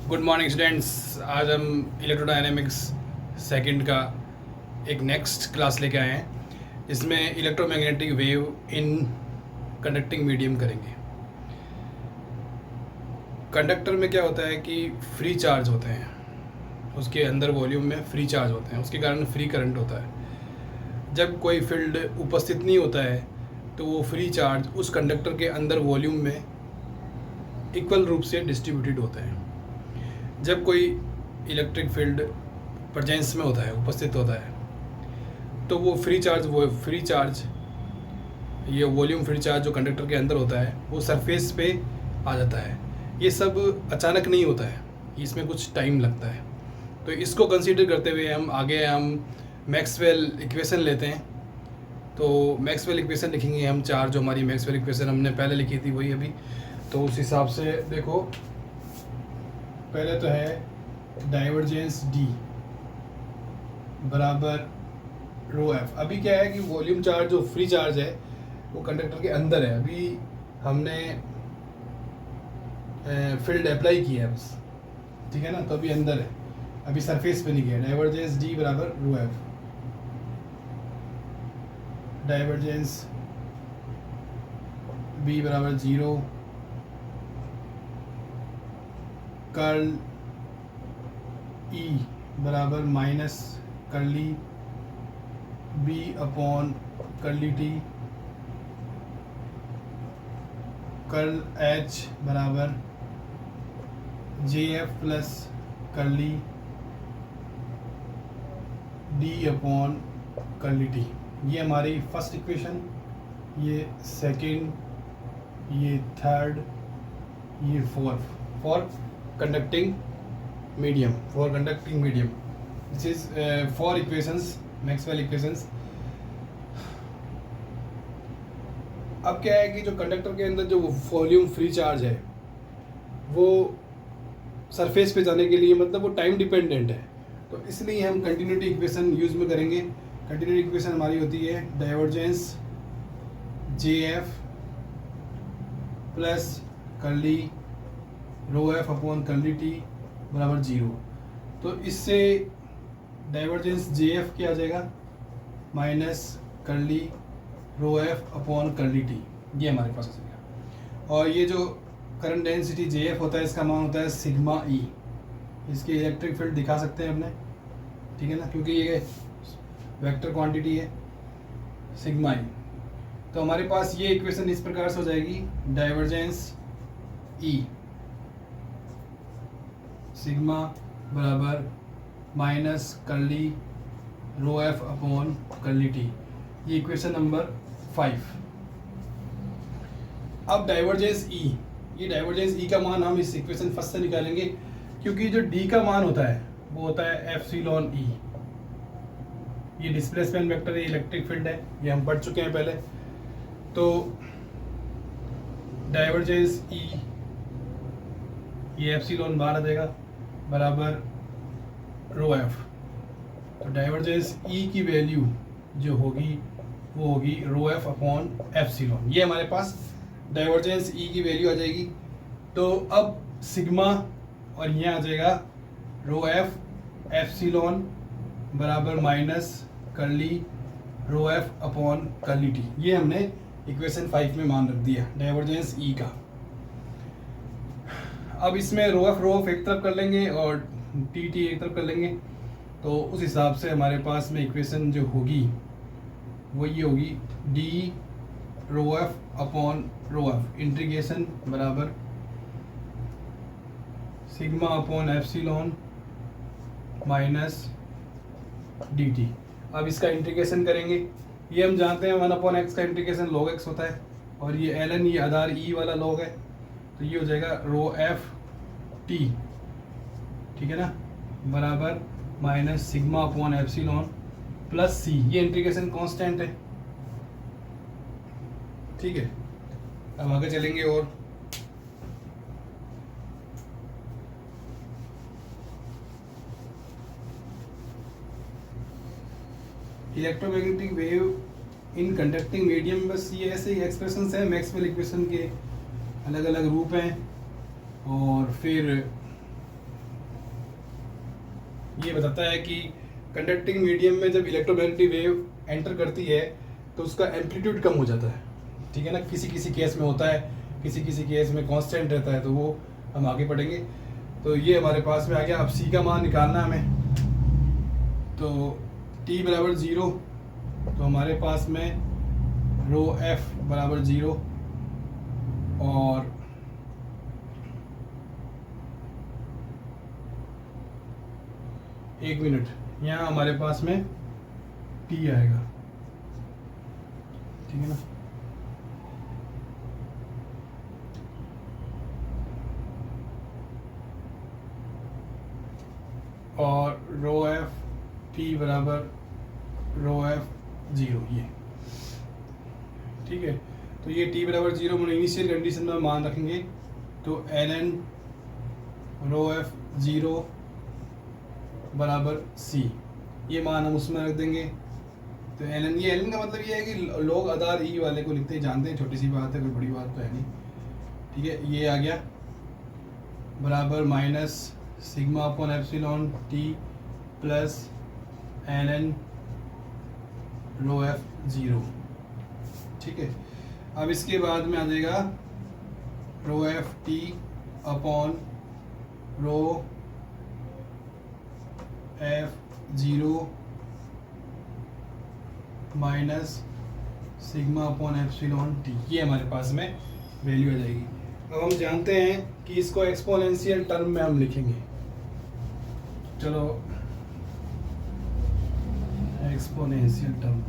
Good morning students. आज हम electrodynamics second का एक नेक्स्ट क्लास लेके आए हैं। इसमें electromagnetic wave in conducting medium करेंगे। कंडक्टर में क्या होता है कि फ्री चार्ज होते हैं, उसके अंदर वॉल्यूम में फ्री चार्ज होते हैं, उसके कारण फ्री करंट होता है। जब कोई फील्ड उपस्थित नहीं होता है तो वो फ्री चार्ज उस कंडक्टर के अंदर वॉल्यूम में इक्वल रूप से डिस्ट्रीब्यूटेड होते हैं। जब कोई इलेक्ट्रिक फील्ड प्रेजेंस में होता है, उपस्थित होता है, तो वो फ्री चार्ज ये वॉल्यूम फ्री चार्ज जो कंडक्टर के अंदर होता है वो सरफेस पे आ जाता है। ये सब अचानक नहीं होता है, इसमें कुछ टाइम लगता है। तो इसको कंसीडर करते हुए हम मैक्सवेल इक्वेशन लेते हैं। तो मैक्सवेल इक्वेशन लिखेंगे हम चार, जो हमारी मैक्सवेल इक्वेशन हमने पहले लिखी थी वही अभी। तो उस हिसाब से देखो, पहले तो है डाइवर्जेंस डी बराबर रो एफ। अभी क्या है कि वॉल्यूम चार्ज जो फ्री चार्ज है वो कंडक्टर के अंदर है। अभी हमने फील्ड अप्लाई किया है बस, ठीक है ना, तो अभी अंदर है, अभी सरफेस पे नहीं गया। डाइवर्जेंस डी बराबर रो एफ, डाइवर्जेंस बी बराबर 0, कर्ल ई बराबर minus curly B upon curly T, curl H बराबर J F plus curly D upon curly T. ये हमारी फर्स्ट इक्वेशन, ये सेकंड, ये थर्ड, ये fourth for conducting medium. This is 4 equations, Maxwell equations. अब क्या है कि जो कंडक्टर के अंदर जो वॉल्यूम फ्री चार्ज है वो सरफेस पे जाने के लिए, मतलब वो टाइम डिपेंडेंट है, तो इसलिए हम कंटिन्यूटी इक्वेशन यूज में करेंगे। कंटिन्यूटी इक्वेशन हमारी होती है divergence J F plus curly rho F upon curly T बराबर 0। तो इससे डाइवर्जेंस जे एफ क्या आ जाएगा, minus curly rho F upon curly T, ये हमारे पास आ जाएगा। और ये जो करंट डेंसिटी जे एफ होता है इसका मान होता है सिग्मा ई। इसकी इलेक्ट्रिक फील्ड दिखा सकते हैं अपने, ठीक है ना, क्योंकि ये वेक्टर क्वांटिटी है सिग्मा ई। तो हमारे पास ये इक्वेशन इस प्रकार से हो जाएगी, डाइवर्जेंस ई सिग्मा बराबर minus curly rho F upon curly T, ये इक्वेशन नंबर 5। अब डाइवर्जेंस ई, ये डाइवर्जेंस ई का मान हम इस इक्वेशन फर्स्ट से निकालेंगे, क्योंकि जो डी का मान होता है वो होता है एप्सिलॉन ई। ये डिस्प्लेसमेंट वेक्टर है, इलेक्ट्रिक फील्ड है, ये हम पढ़ चुके हैं पहले। तो डाइवर्जेंस ई, ये एप्सिलॉन बाहर आ जाएगा बराबर रो एफ। तो डाइवर्जेंस ई की वैल्यू जो होगी वो होगी रो एफ अपॉन एप्सिलॉन। ये हमारे पास डाइवर्जेंस ई की वैल्यू आ जाएगी। तो अब सिग्मा और यहाँ आ जाएगा रो एफ एप्सिलॉन बराबर minus curly rho F upon curly T. ये हमने इक्वेशन 5 में मान रख दिया डाइवर्जेंस ई का। अब इसमें रो एफ एक तरफ कर लेंगे और टी एक तरफ कर लेंगे। तो उस हिसाब से हमारे पास में इक्वेशन जो होगी वो ये होगी, D rho F upon rho F integration बराबर sigma upon epsilon minus D T. अब इसका इंटीग्रेशन करेंगे। ये हम जानते हैं 1 अपॉन एक्स का इंटीग्रेशन लॉग एक्स होता है, और ये एल एन, ये आधार ई वाला लॉग है, तो ये हो जाएगा रो एफ टी, ठीक है ना, बराबर minus sigma upon epsilon plus C. ये इंटीग्रेशन कांस्टेंट है, ठीक है। अब आगे चलेंगे और electromagnetic wave in conducting medium, बस ये ऐसे ही एक्सप्रेशंस हैं मैक्सवेल इक्वेशन के, अलग अलग रूप हैं। और फिर ये बताता है कि कंडक्टिंग मीडियम में जब इलेक्ट्रोमैग्नेटिक वेव एंटर करती है तो उसका एम्पलीट्यूड कम हो जाता है, ठीक है ना। किसी किसी केस में होता है, किसी किसी केस में कांस्टेंट रहता है, तो वो हम आगे पढ़ेंगे। तो ये हमारे पास में आ गया। अब सी का मान निकालना हमें, तो t बराबर 0, तो हमारे पास में रो एफ बराबर 0 और एक मिनट, यहाँ हमारे पास में t आएगा, ठीक है ना। और रो एफ टी बराबर रो एफ 0, ये ठीक है। तो ये t बराबर 0 मैंने इनिशियल कंडीशन में मान रखेंगे, तो एन एन रो एफ 0 बराबर c, ये मान हम उसमें रख देंगे। तो एन एन, ये एन एन का मतलब ये है कि लोग आधार ई वाले को लिखते ही जानते हैं, छोटी सी बात है, कोई बड़ी बात तो है नहीं, ठीक है। ये आ गया बराबर minus sigma upon epsilon T plus N N rho F 0, ठीक है। अब इसके बाद में आ जाएगा rho F T upon rho F 0 minus sigma upon epsilon T, ये हमारे पास में वैल्यू आ जाएगी। अब हम जानते हैं कि इसको एक्सपोनेंशियल टर्म में हम लिखेंगे। चलो एक्सपोनेंशियल टर्म,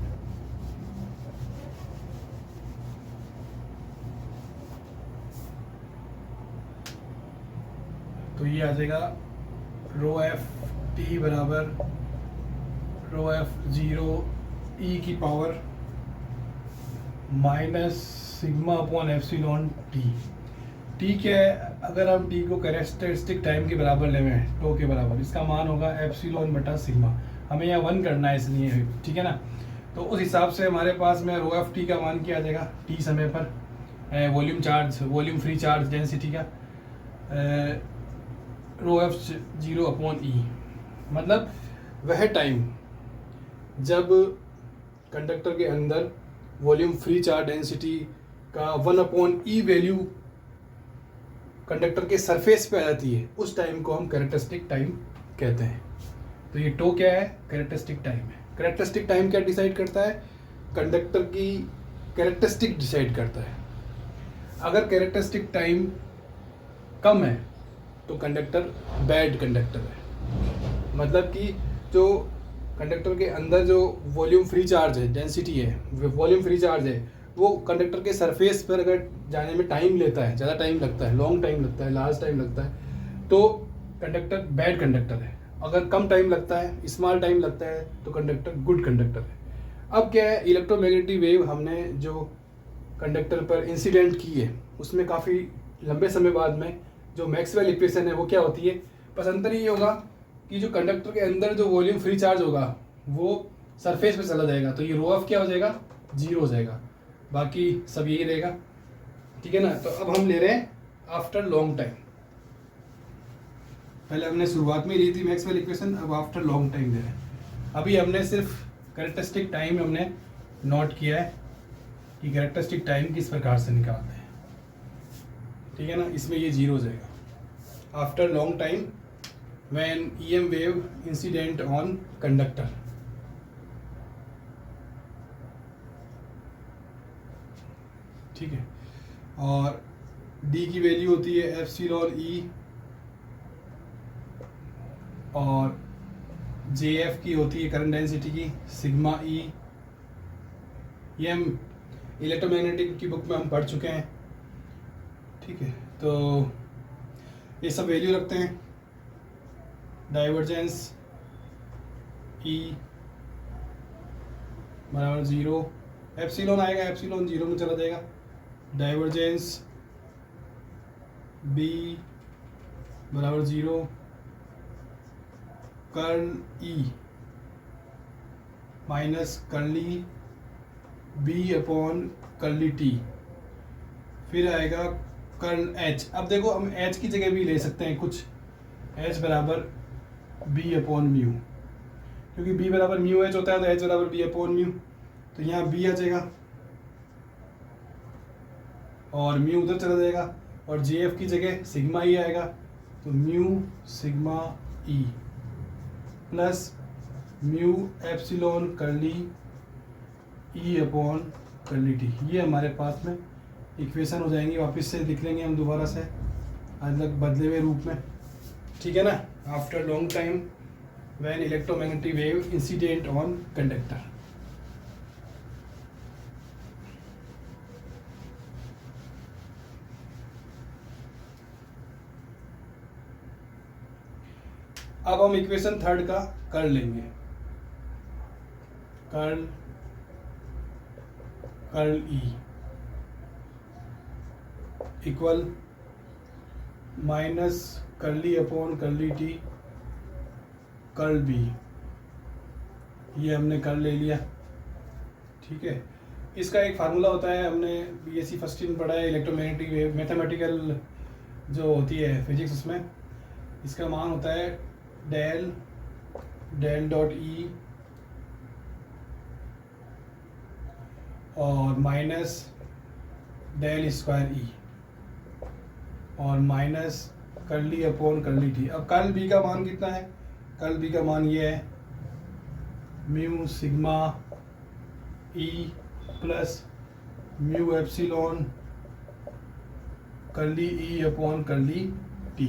तो ये आ जाएगा रो एफ टी बराबर रो एफ 0 ई की power minus sigma upon epsilon T. T क्या है, अगर हम टी को कैरेक्टरिस्टिक टाइम के बराबर लेवें, टो के बराबर, इसका मान होगा एप्सिलॉन बटा सिग्मा। हमें यहाँ 1 करना है इसलिए, ठीक है ना। तो उस हिसाब से हमारे पास में रो एफ टी का मान क्या आ जाएगा, टी समय पर volume charge, volume free charge density का रो एफ 0 अपॉन ई, मतलब वह टाइम जब कंडक्टर के अंदर वॉल्यूम फ्री चार्ज डेंसिटी का 1 अपॉन ई वैल्यू कंडक्टर के सरफेस पे आ जाती है, उस टाइम को हम कैरेक्टरिस्टिक टाइम कहते हैं। तो ये टो क्या है, कैरेक्टरिस्टिक टाइम है। कैरेक्टरिस्टिक टाइम क्या डिसाइड करता है, कंडक्टर की कैरेक्टरिस्टिक डिसाइड करता है। अगर कैरेक्टरिस्टिक टाइम कम है तो कंडक्टर बैड कंडक्टर है, मतलब कि जो कंडक्टर के अंदर जो वॉल्यूम फ्री चार्ज है, डेंसिटी है, वॉल्यूम फ्री चार्ज है, वो कंडक्टर के सरफेस पर अगर जाने में टाइम लेता है, ज़्यादा टाइम लगता है, लॉन्ग टाइम लगता है, लार्ज टाइम लगता है, तो कंडक्टर बैड कंडक्टर है। अगर कम टाइम लगता है, स्मॉल टाइम लगता है, तो कंडक्टर गुड कंडक्टर है। अब क्या है, इलेक्ट्रोमैग्नेटिक वेव हमने जो कंडक्टर पर इंसिडेंट की है, उसमें काफ़ी लंबे समय बाद में जो मैक्सवेल इक्वेशन है वो क्या होती है, बस अंतर ये होगा कि जो कंडक्टर के अंदर जो वॉल्यूम फ्री चार्ज होगा वो सरफेस पे चला जाएगा, तो ये रो ऑफ क्या हो जाएगा, 0 हो जाएगा, बाकी सब यही रहेगा, ठीक है ना। तो अब हम ले रहे हैं आफ्टर लॉन्ग टाइम, पहले हमने शुरुआत में ली थी मैक्सवेल इक्वेशन, अब आफ्टर लॉन्ग टाइम ले रहे हैं। अभी हमने सिर्फ कैरेक्टरिस्टिक टाइम हमने नोट किया है कि कैरेक्टरिस्टिक टाइम किस प्रकार से निकालते हैं, ठीक है ना। इसमें ये 0 हो जाएगा after long time when EM wave incident on conductor, ठीक है। और D की वैल्यू होती है एप्सिलॉन E और JF की होती है करंट डेंसिटी की सिग्मा E। ये हम इलेक्ट्रोमैग्नेटिक की बुक में हम पढ़ चुके हैं, ठीक है। तो ये सब वैल्यू रखते हैं। डाइवर्जेंस E बराबर 0, एप्सिलॉन आएगा, एप्सिलॉन 0 में चला जाएगा। डाइवर्जेंस B बराबर 0, curl E minus curly B upon curly T, फिर आएगा कर्ल H। अब देखो हम H की जगह भी ले सकते हैं कुछ, H बराबर बी अपॉन म्यू, क्योंकि बी बराबर म्यू एच होता है तो एच बराबर बी अपॉन म्यू, तो यहाँ बी आ जाएगा और म्यू उधर चला जाएगा और जे एफ की जगह सिग्मा ई आएगा, तो म्यू सिग्मा ई प्लस म्यू एप्सिलॉन कर्ली ई अपॉन कर्ली टी। ये हमारे पास में इक्वेशन हो जाएंगी, वापस से लिख लेंगे हम दोबारा से अलग बदले हुए रूप में, ठीक है ना। After long time when electromagnetic wave incident on conductor. अब हम इक्वेशन थर्ड का कर लेंगे। Curl E equal minus curly upon curly T curl B, ये हमने कर ले लिया, ठीक है। इसका एक फार्मूला होता है, हमने बीएससी फर्स्ट ईयर में पढ़ा है, इलेक्ट्रोमैग्नेटिक वेव मैथमेटिकल जो होती है फिजिक्स, उसमें इसका मान होता है डेल डॉट ई और माइनस डेल स्क्वायर ई और minus curly upon curly T. अब कर्ल बी का मान कितना है? कर्ल बी का मान ये है म्यू सिग्मा ई प्लस म्यू एप्सिलॉन कर्ली ई अपॉन कर्ली टी।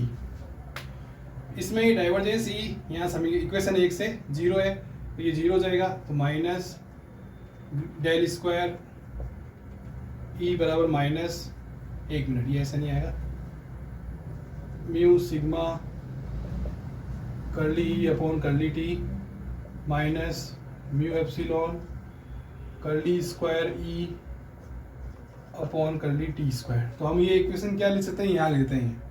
इसमें ये डाइवर्जेंस ई यहाँ समीकरण इक्वेशन 1 से 0 है, तो ये 0 हो जाएगा, तो माइनस डेल स्क्वायर ई बराबर माइनस 1 मिनट, ये ऐसा नहीं आएगा, म्यू सिग्मा कर्ली ई upon curly T minus mu epsilon curly square ई अपॉन कर्ली टी स्क्वायर। तो हम ये इक्वेशन क्या लिख सकते हैं, यहाँ लेते हैं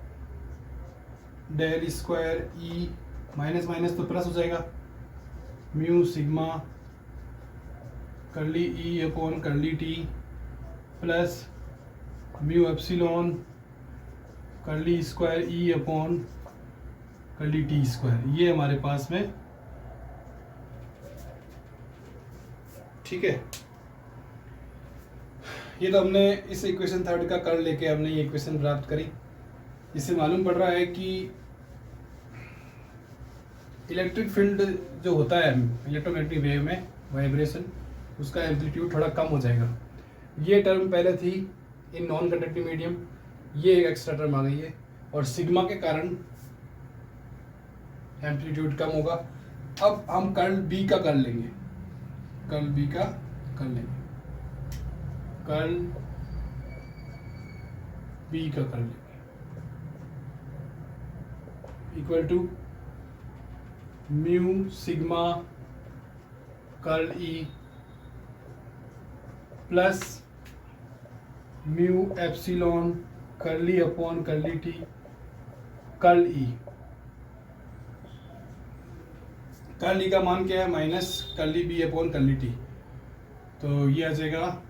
del square E minus minus तो प्लस हो जाएगा, म्यू सिग्मा कर्ली ई upon curly T plus mu epsilon curly square ई अपॉन कर्ली टी स्क्वायर। ये हमारे पास में, ठीक है। ये तो हमने इस इक्वेशन थर्ड का कर लेके हमने ये इक्वेशन प्राप्त करी। इससे मालूम पड़ रहा है कि इलेक्ट्रिक फील्ड जो होता है इलेक्ट्रोमैग्नेटिक वेव में वाइब्रेशन, उसका एम्पलीट्यूड थोड़ा कम हो जाएगा। ये टर्म पहले थी इन नॉन कंडक्टिव मीडियम, ये एक एक्स्ट्रा टर्म आ गई है और सिग्मा के कारण एम्पलीट्यूड कम होगा। अब हम कर्ल बी का कर लेंगे, कर्ल बी का कर लेंगे, कर्ल बी का कर लेंगे equal to mu sigma curl E plus mu epsilon curly upon curly T curl E. Curl E का मान क्या है? Minus curly B upon curly T, तो ये आ जाएगा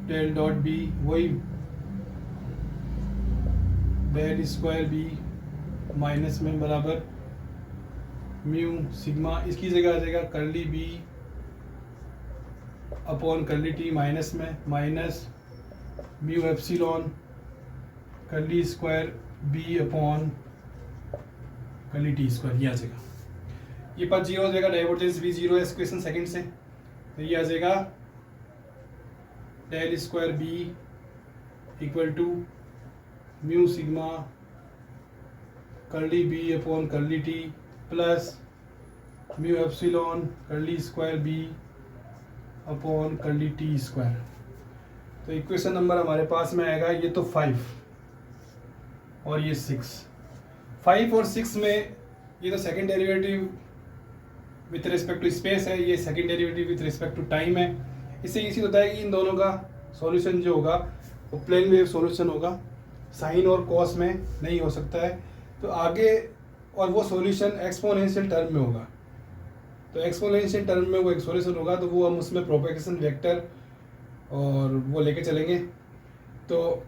डेल डॉट बी, वही डेल स्क्वायर बी माइनस में बराबर म्यू सिग्मा, इसकी जगह आ जाएगा curly B upon curly T minus में minus mu epsilon curly square B upon curly T square. ये आ जाएगा, ये पद 0 हो जाएगा, डाइवर्जेंस भी 0 है इस क्वेश्चन सेकंड से, तो ये आ जाएगा del square B equal to mu sigma curly B upon curly T plus mu epsilon curly square B upon curly T square. तो इक्वेशन नंबर हमारे पास में आएगा, ये तो 5 और ये 6। 5 और 6 में ये तो second derivative with respect to space है, ये second derivative with respect to time है। इससे इसी होता है कि इन दोनों का सॉल्यूशन जो होगा वो प्लेन वेव सॉल्यूशन होगा, साइन और कॉस में नहीं हो सकता है। तो आगे और वो सॉल्यूशन एक्सपोनेंशियल टर्म में होगा, तो एक्सपोनेंशियल टर्म में वो एक सॉल्यूशन होगा, तो वो हम उसमें प्रोपेगेशन वेक्टर और वो लेके चलेंगे, तो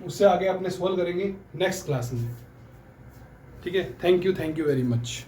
उससे आगे अपने सॉल्व करेंगे नेक्स्ट क्लास में। ठीक है, थैंक यू वेरी मच।